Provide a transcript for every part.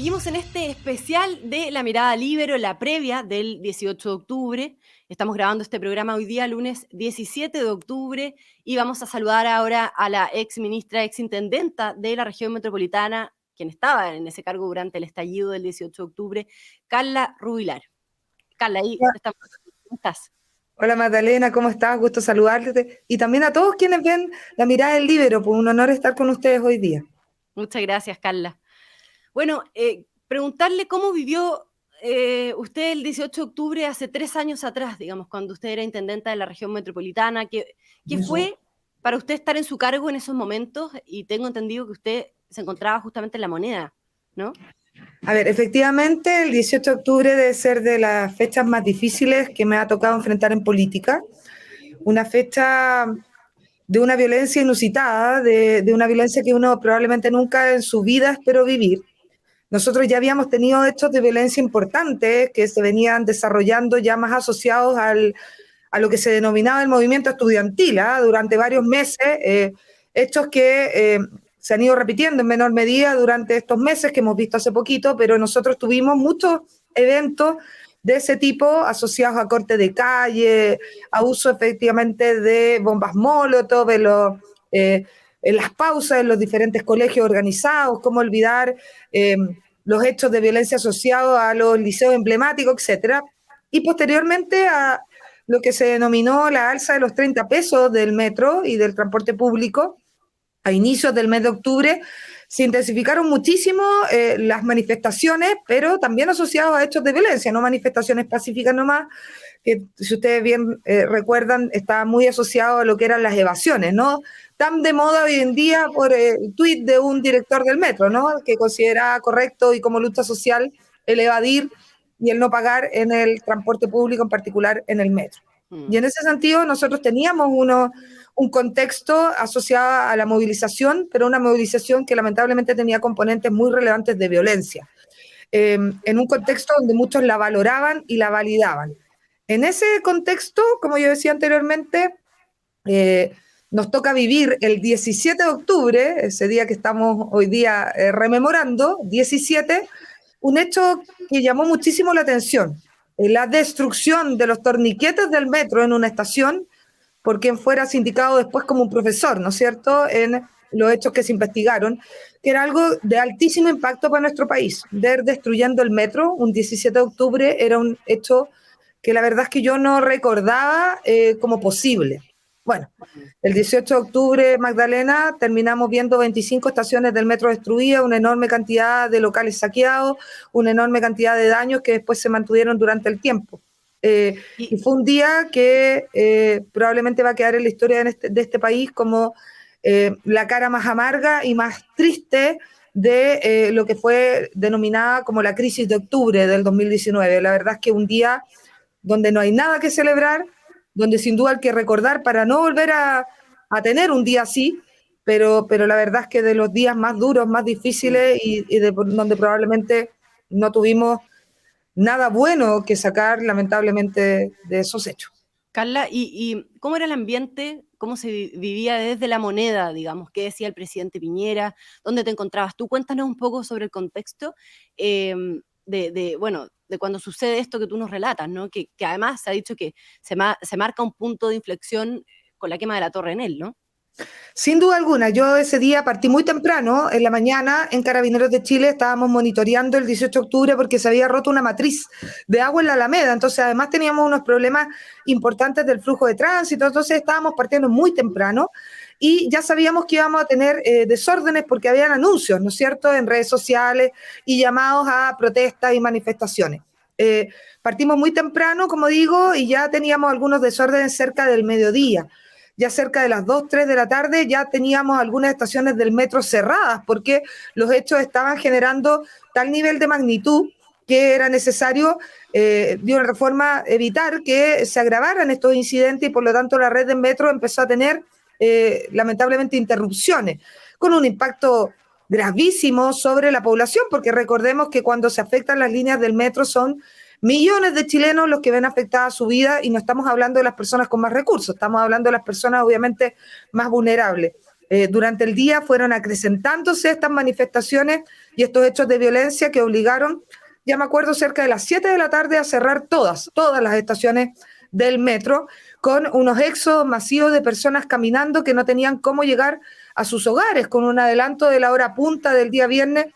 seguimos en este especial de La Mirada Líbero, la previa del 18 de octubre. Estamos grabando este programa hoy día, lunes 17 de octubre, y vamos a saludar ahora a la ex ministra, ex intendenta de la región metropolitana, quien estaba en ese cargo durante el estallido del 18 de octubre, Carla Rubilar. Carla, ahí estamos. ¿Cómo estás? Hola Magdalena, ¿cómo estás? Gusto saludarte. Y también a todos quienes ven La Mirada del Líbero, pues un honor estar con ustedes hoy día. Muchas gracias, Carla. Bueno, preguntarle cómo vivió usted el 18 de octubre hace 3 años atrás, digamos, cuando usted era intendenta de la región metropolitana. ¿Qué fue para usted estar en su cargo en esos momentos? Y tengo entendido que usted se encontraba justamente en La Moneda, ¿no? A ver, efectivamente, el 18 de octubre debe ser de las fechas más difíciles que me ha tocado enfrentar en política. Una fecha de una violencia inusitada, de una violencia que uno probablemente nunca en su vida esperó vivir. Nosotros ya habíamos tenido hechos de violencia importantes que se venían desarrollando ya más asociados a lo que se denominaba el movimiento estudiantil, durante varios meses, hechos que se han ido repitiendo en menor medida durante estos meses que hemos visto hace poquito, pero nosotros tuvimos muchos eventos de ese tipo asociados a corte de calle, a uso efectivamente de bombas Molotov en las pausas en los diferentes colegios organizados, cómo olvidar los hechos de violencia asociados a los liceos emblemáticos, etcétera. Y posteriormente a lo que se denominó la alza de los 30 pesos del metro y del transporte público, a inicios del mes de octubre, se intensificaron muchísimo las manifestaciones, pero también asociados a hechos de violencia, no manifestaciones pacíficas nomás, que si ustedes bien recuerdan, estaba muy asociado a lo que eran las evasiones, ¿no? Tan de moda hoy en día por el tuit de un director del metro, ¿no? Que consideraba correcto y como lucha social el evadir y el no pagar en el transporte público, en particular en el metro. Y en ese sentido nosotros teníamos un contexto asociado a la movilización, pero una movilización que lamentablemente tenía componentes muy relevantes de violencia, en un contexto donde muchos la valoraban y la validaban. En ese contexto, como yo decía anteriormente, nos toca vivir el 17 de octubre, ese día que estamos hoy día rememorando, 17, un hecho que llamó muchísimo la atención, la destrucción de los torniquetes del metro en una estación por quien fuera sindicado después como un profesor, ¿no es cierto?, en los hechos que se investigaron, que era algo de altísimo impacto para nuestro país. Ver destruyendo el metro un 17 de octubre era un hecho que la verdad es que yo no recordaba como posible. Bueno, el 18 de octubre, Magdalena, terminamos viendo 25 estaciones del metro destruidas, una enorme cantidad de locales saqueados, una enorme cantidad de daños que después se mantuvieron durante el tiempo. Y fue un día que probablemente va a quedar en la historia de este país como la cara más amarga y más triste de lo que fue denominada como la crisis de octubre del 2019. La verdad es que un día donde no hay nada que celebrar, donde sin duda hay que recordar para no volver a tener un día así, pero la verdad es que de los días más duros, más difíciles y donde probablemente no tuvimos nada bueno que sacar, lamentablemente, de esos hechos. Carla, ¿y cómo era el ambiente? ¿Cómo se vivía desde La Moneda, digamos? ¿Qué decía el presidente Piñera? ¿Dónde te encontrabas tú? Cuéntanos un poco sobre el contexto bueno, de cuando sucede esto que tú nos relatas, ¿no? Que además se ha dicho que se marca un punto de inflexión con la quema de la Torre Enel, ¿no? Sin duda alguna, yo ese día partí muy temprano, en la mañana, en Carabineros de Chile, estábamos monitoreando el 18 de octubre porque se había roto una matriz de agua en la Alameda, entonces además teníamos unos problemas importantes del flujo de tránsito, entonces estábamos partiendo muy temprano y ya sabíamos que íbamos a tener desórdenes porque habían anuncios, ¿no es cierto?, en redes sociales y llamados a protestas y manifestaciones. Partimos muy temprano, como digo, y ya teníamos algunos desórdenes cerca del mediodía. Ya cerca de las 2, 3 de la tarde ya teníamos algunas estaciones del metro cerradas porque los hechos estaban generando tal nivel de magnitud que era necesario de una forma evitar que se agravaran estos incidentes y por lo tanto la red del metro empezó a tener lamentablemente interrupciones con un impacto gravísimo sobre la población, porque recordemos que cuando se afectan las líneas del metro son millones de chilenos los que ven afectada su vida y no estamos hablando de las personas con más recursos, estamos hablando de las personas obviamente más vulnerables. Durante el día fueron acrecentándose estas manifestaciones y estos hechos de violencia que obligaron, ya me acuerdo, cerca de las 7 de la tarde a cerrar todas las estaciones del metro, con unos éxodos masivos de personas caminando que no tenían cómo llegar a sus hogares, con un adelanto de la hora punta del día viernes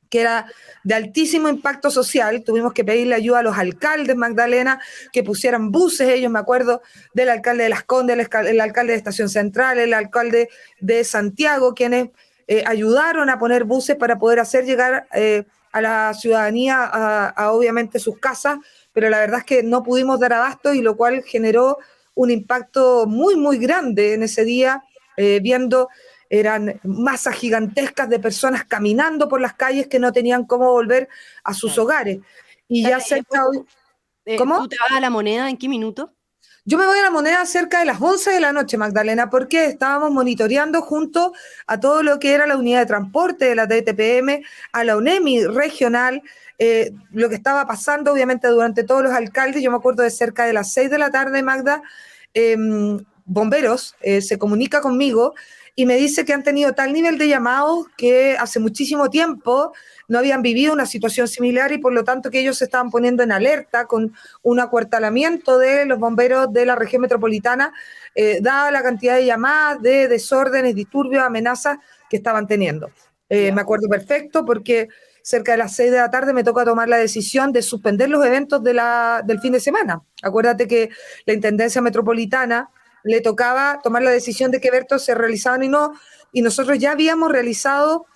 que era de altísimo impacto social. Tuvimos que pedirle ayuda a los alcaldes, Magdalena, que pusieran buses. Ellos, me acuerdo del alcalde de Las Condes, el alcalde de Estación Central, el alcalde de Santiago, quienes ayudaron a poner buses para poder hacer llegar a la ciudadanía obviamente sus casas, pero la verdad es que no pudimos dar abasto, y lo cual generó un impacto muy, muy grande en ese día, viendo eran masas gigantescas de personas caminando por las calles que no tenían cómo volver a sus hogares. Y ya cerca hoy... ¿Cómo? ¿Tú te vas a La Moneda en qué minuto? Yo me voy a La Moneda cerca de las 11 de la noche, Magdalena, porque estábamos monitoreando junto a todo lo que era la unidad de transporte de la DTPM, a la UNEMI regional, lo que estaba pasando, obviamente, durante todos los alcaldes. Yo me acuerdo de cerca de las 6 de la tarde, Magda, bomberos se comunica conmigo y me dice que han tenido tal nivel de llamados que hace muchísimo tiempo no habían vivido una situación similar, y por lo tanto que ellos se estaban poniendo en alerta con un acuartelamiento de los bomberos de la región metropolitana, dada la cantidad de llamadas, de desórdenes, disturbios, amenazas que estaban teniendo. Me acuerdo perfecto porque cerca de las 6 de la tarde me toca tomar la decisión de suspender los eventos del fin de semana. Acuérdate que la Intendencia Metropolitana le tocaba tomar la decisión de qué eventos se realizaban y no, y nosotros ya habíamos realizado,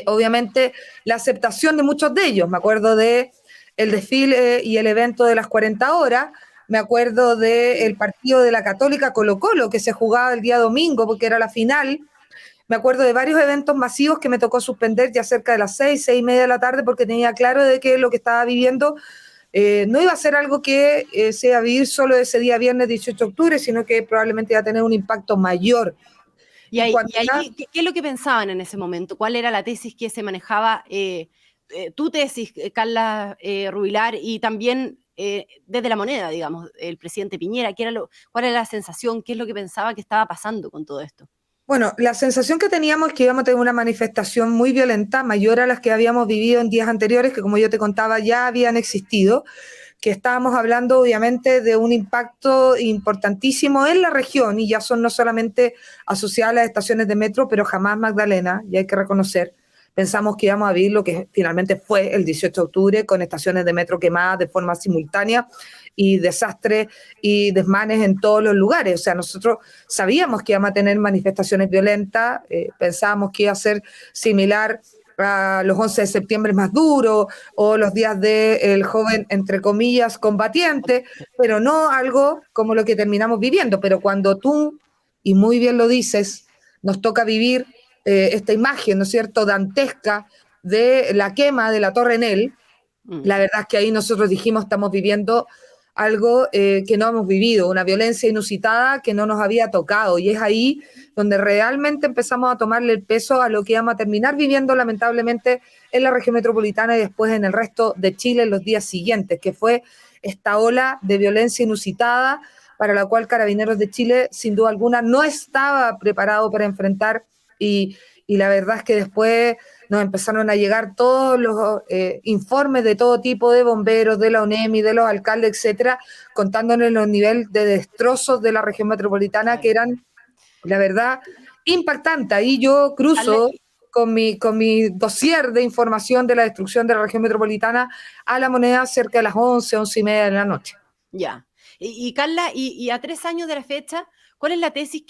obviamente, la aceptación de muchos de ellos. Me acuerdo de el desfile y el evento de las 40 horas, me acuerdo del partido de la Católica Colo-Colo, que se jugaba el día domingo porque era la final. Me acuerdo de varios eventos masivos que me tocó suspender ya cerca de las 6:30 de la tarde, porque tenía claro de que lo que estaba viviendo no iba a ser algo que se iba a vivir solo ese día viernes 18 de octubre, sino que probablemente iba a tener un impacto mayor. Y ahí, ¿qué es lo que pensaban en ese momento? ¿Cuál era la tesis que se manejaba? Tu tesis, Carla Rubilar, y también desde La Moneda, digamos, el presidente Piñera, ¿cuál era la sensación? ¿Qué es lo que pensaba que estaba pasando con todo esto? Bueno, la sensación que teníamos es que íbamos a tener una manifestación muy violenta, mayor a las que habíamos vivido en días anteriores, que como yo te contaba ya habían existido, que estábamos hablando obviamente de un impacto importantísimo en la región, y ya son no solamente asociadas a las estaciones de metro, pero jamás, Magdalena, y hay que reconocer, pensamos que íbamos a vivir lo que finalmente fue el 18 de octubre, con estaciones de metro quemadas de forma simultánea y desastres y desmanes en todos los lugares. O sea, nosotros sabíamos que íbamos a tener manifestaciones violentas, pensábamos que iba a ser similar a los 11 de septiembre más duros o los días del joven, entre comillas, combatiente, pero no algo como lo que terminamos viviendo. Pero cuando tú, y muy bien lo dices, nos toca vivir esta imagen, ¿no es cierto?, dantesca de la quema de la Torre Enel, la verdad es que ahí nosotros dijimos, estamos viviendo algo que no hemos vivido, una violencia inusitada que no nos había tocado, y es ahí donde realmente empezamos a tomarle el peso a lo que íbamos a terminar viviendo lamentablemente en la región metropolitana y después en el resto de Chile en los días siguientes, que fue esta ola de violencia inusitada para la cual Carabineros de Chile sin duda alguna no estaba preparado para enfrentar, y la verdad es que después nos empezaron a llegar todos los informes de todo tipo de bomberos, de la UNEMI, de los alcaldes, etcétera, contándonos los niveles de destrozos de la región metropolitana que eran, la verdad, impactantes. Ahí yo cruzo con mi dossier de información de la destrucción de la región metropolitana a La Moneda cerca de las 11:30 de la noche. Ya. Y Carla, y a 3 años de la fecha, ¿cuál es la tesis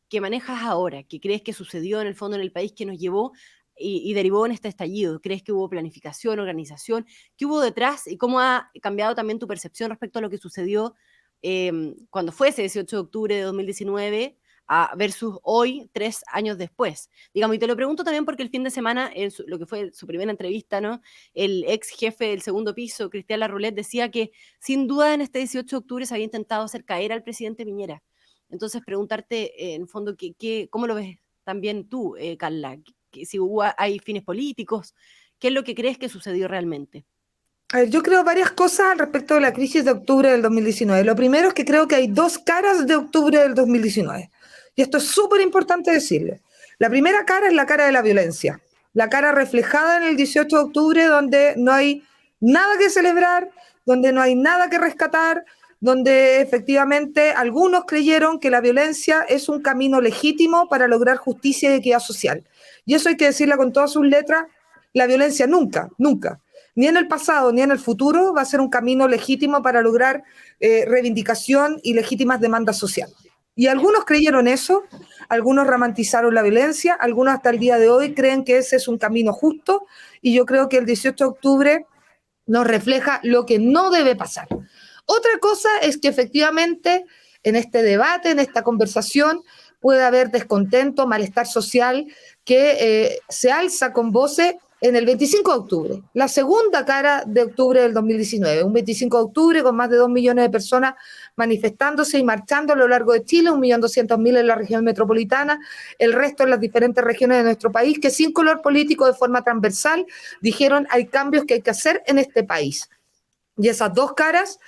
que manejas ahora, que crees que sucedió en el fondo en el país, que nos llevó y derivó en este estallido? ¿Crees que hubo planificación, organización? ¿Qué hubo detrás? ¿Y cómo ha cambiado también tu percepción respecto a lo que sucedió cuando fue ese 18 de octubre de 2019 versus hoy, 3 años después? Digamos, y te lo pregunto también porque el fin de semana, en lo que fue su primera entrevista, ¿no?, el ex jefe del segundo piso, Cristian Larroulet, decía que sin duda en este 18 de octubre se había intentado hacer caer al presidente Piñera. Entonces, preguntarte, en el fondo, ¿cómo lo ves también tú, Carla? Si hay fines políticos, ¿qué es lo que crees que sucedió realmente? A ver, yo creo varias cosas al respecto de la crisis de octubre del 2019. Lo primero es que creo que hay dos caras de octubre del 2019. Y esto es súper importante decirle. La primera cara es la cara de la violencia, la cara reflejada en el 18 de octubre, donde no hay nada que celebrar, donde no hay nada que rescatar, donde efectivamente algunos creyeron que la violencia es un camino legítimo para lograr justicia y equidad social. Y eso hay que decirlo con todas sus letras, la violencia nunca, nunca, ni en el pasado ni en el futuro va a ser un camino legítimo para lograr reivindicación y legítimas demandas sociales. Y algunos creyeron eso, algunos romantizaron la violencia, algunos hasta el día de hoy creen que ese es un camino justo, y yo creo que el 18 de octubre nos refleja lo que no debe pasar. Otra cosa es que efectivamente en este debate, en esta conversación, puede haber descontento, malestar social que se alza con voces en el 25 de octubre, la segunda cara de octubre del 2019, un 25 de octubre con más de 2 millones de personas manifestándose y marchando a lo largo de Chile, 1.200.000 en la región metropolitana, el resto en las diferentes regiones de nuestro país, que sin color político, de forma transversal, dijeron hay cambios que hay que hacer en este país. Y esas dos caras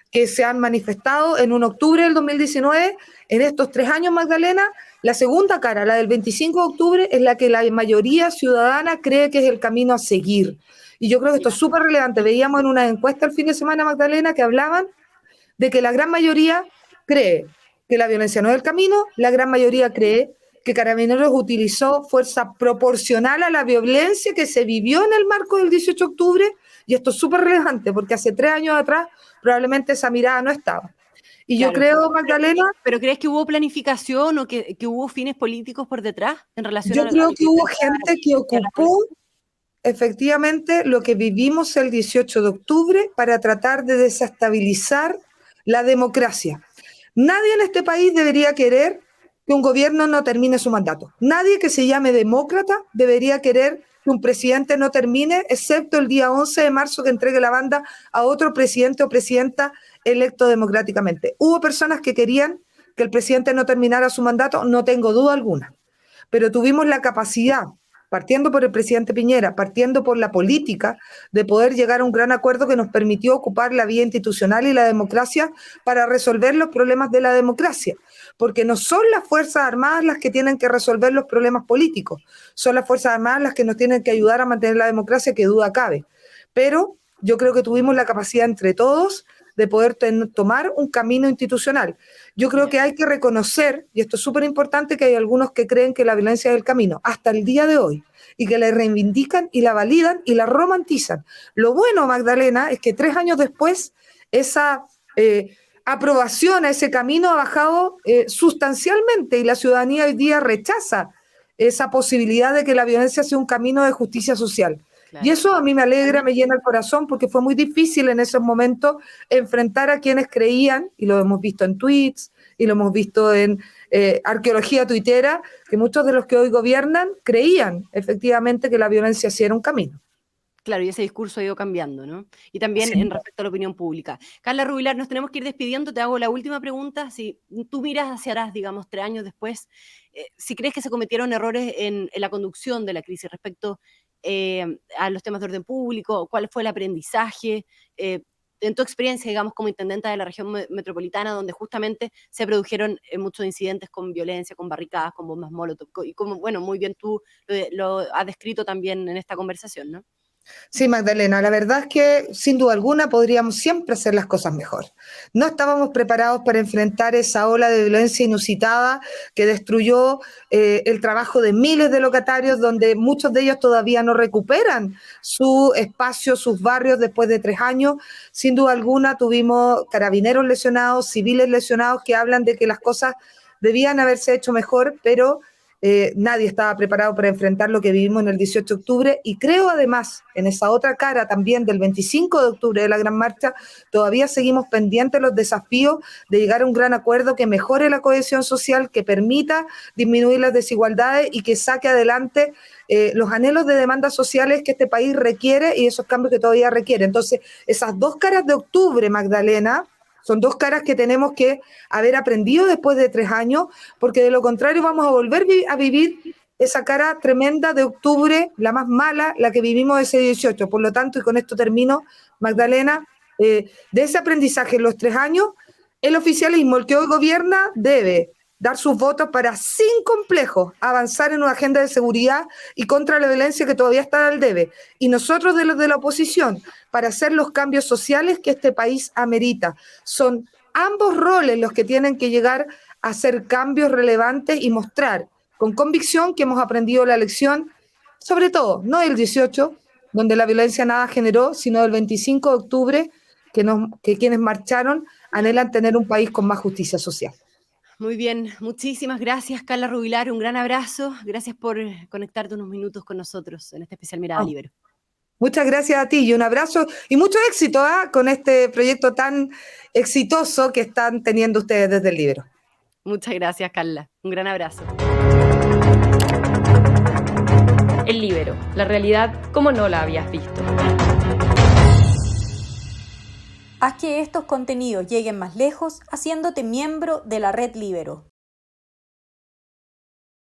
que se han manifestado en un octubre del 2019, en estos 3 años, Magdalena, la segunda cara, la del 25 de octubre, es la que la mayoría ciudadana cree que es el camino a seguir. Y yo creo que esto es súper relevante. Veíamos en una encuesta el fin de semana, Magdalena, que hablaban de que la gran mayoría cree que la violencia no es el camino, la gran mayoría cree que Carabineros utilizó fuerza proporcional a la violencia que se vivió en el marco del 18 de octubre, y esto es súper relevante porque hace 3 años atrás probablemente esa mirada no estaba. Y claro, yo creo, Magdalena... ¿Pero crees que hubo planificación o que hubo fines políticos por detrás en relación a... Yo creo que hubo gente que ocupó efectivamente lo que vivimos el 18 de octubre para tratar de desestabilizar la democracia. Nadie en este país debería querer que un gobierno no termine su mandato. Nadie que se llame demócrata debería querer que un presidente no termine, excepto el día 11 de marzo que entregue la banda a otro presidente o presidenta electo democráticamente. Hubo personas que querían que el presidente no terminara su mandato, no tengo duda alguna, pero tuvimos la capacidad, partiendo por el presidente Piñera, partiendo por la política, de poder llegar a un gran acuerdo que nos permitió ocupar la vía institucional y la democracia para resolver los problemas de la democracia, porque no son las Fuerzas Armadas las que tienen que resolver los problemas políticos, son las Fuerzas Armadas las que nos tienen que ayudar a mantener la democracia, que duda cabe. Pero yo creo que tuvimos la capacidad entre todos de poder tomar un camino institucional. Yo creo que hay que reconocer, y esto es súper importante, que hay algunos que creen que la violencia es el camino, hasta el día de hoy, y que la reivindican y la validan y la romantizan. Lo bueno, Magdalena, es que 3 años después, esa aprobación a ese camino ha bajado sustancialmente, y la ciudadanía hoy día rechaza esa posibilidad de que la violencia sea un camino de justicia social. Claro. Y eso a mí me alegra, me llena el corazón, porque fue muy difícil en esos momentos enfrentar a quienes creían, y lo hemos visto en tweets, y lo hemos visto en arqueología tuitera, que muchos de los que hoy gobiernan creían efectivamente que la violencia sí era un camino. Claro, y ese discurso ha ido cambiando, ¿no? Y también sí, en respecto a la opinión pública. Carla Rubilar, nos tenemos que ir despidiendo. Te hago la última pregunta. Si tú miras hacia atrás, digamos, 3 años después, si crees que se cometieron errores en la conducción de la crisis respecto a los temas de orden público, ¿cuál fue el aprendizaje? En tu experiencia, digamos, como intendenta de la región metropolitana, donde justamente se produjeron muchos incidentes con violencia, con barricadas, con bombas molotov, y como, bueno, muy bien tú lo has descrito también en esta conversación, ¿no? Sí, Magdalena, la verdad es que sin duda alguna podríamos siempre hacer las cosas mejor. No estábamos preparados para enfrentar esa ola de violencia inusitada que destruyó el trabajo de miles de locatarios, donde muchos de ellos todavía no recuperan su espacio, sus barrios después de 3 años. Sin duda alguna tuvimos carabineros lesionados, civiles lesionados, que hablan de que las cosas debían haberse hecho mejor, pero nadie estaba preparado para enfrentar lo que vivimos en el 18 de octubre, y creo además, en esa otra cara también del 25 de octubre de la Gran Marcha, todavía seguimos pendientes los desafíos de llegar a un gran acuerdo que mejore la cohesión social, que permita disminuir las desigualdades y que saque adelante los anhelos de demandas sociales que este país requiere y esos cambios que todavía requiere. Entonces, esas dos caras de octubre, Magdalena, son dos caras que tenemos que haber aprendido después de 3 años, porque de lo contrario vamos a volver a vivir esa cara tremenda de octubre, la más mala, la que vivimos ese 18. Por lo tanto, y con esto termino, Magdalena, de ese aprendizaje en los 3 años, el oficialismo, el que hoy gobierna, debe dar sus votos para, sin complejos, avanzar en una agenda de seguridad y contra la violencia que todavía está al debe. Y nosotros, de los de la oposición, para hacer los cambios sociales que este país amerita. Son ambos roles los que tienen que llegar a hacer cambios relevantes y mostrar con convicción que hemos aprendido la lección, sobre todo, no del 18, donde la violencia nada generó, sino del 25 de octubre, que quienes marcharon anhelan tener un país con más justicia social. Muy bien, muchísimas gracias, Carla Rubilar, un gran abrazo. Gracias por conectarte unos minutos con nosotros en este especial Mirada Libero. Muchas gracias a ti y un abrazo y mucho éxito con este proyecto tan exitoso que están teniendo ustedes desde el Libero. Muchas gracias, Carla. Un gran abrazo. El Libero, la realidad como no la habías visto. Haz que estos contenidos lleguen más lejos haciéndote miembro de la Red Libero.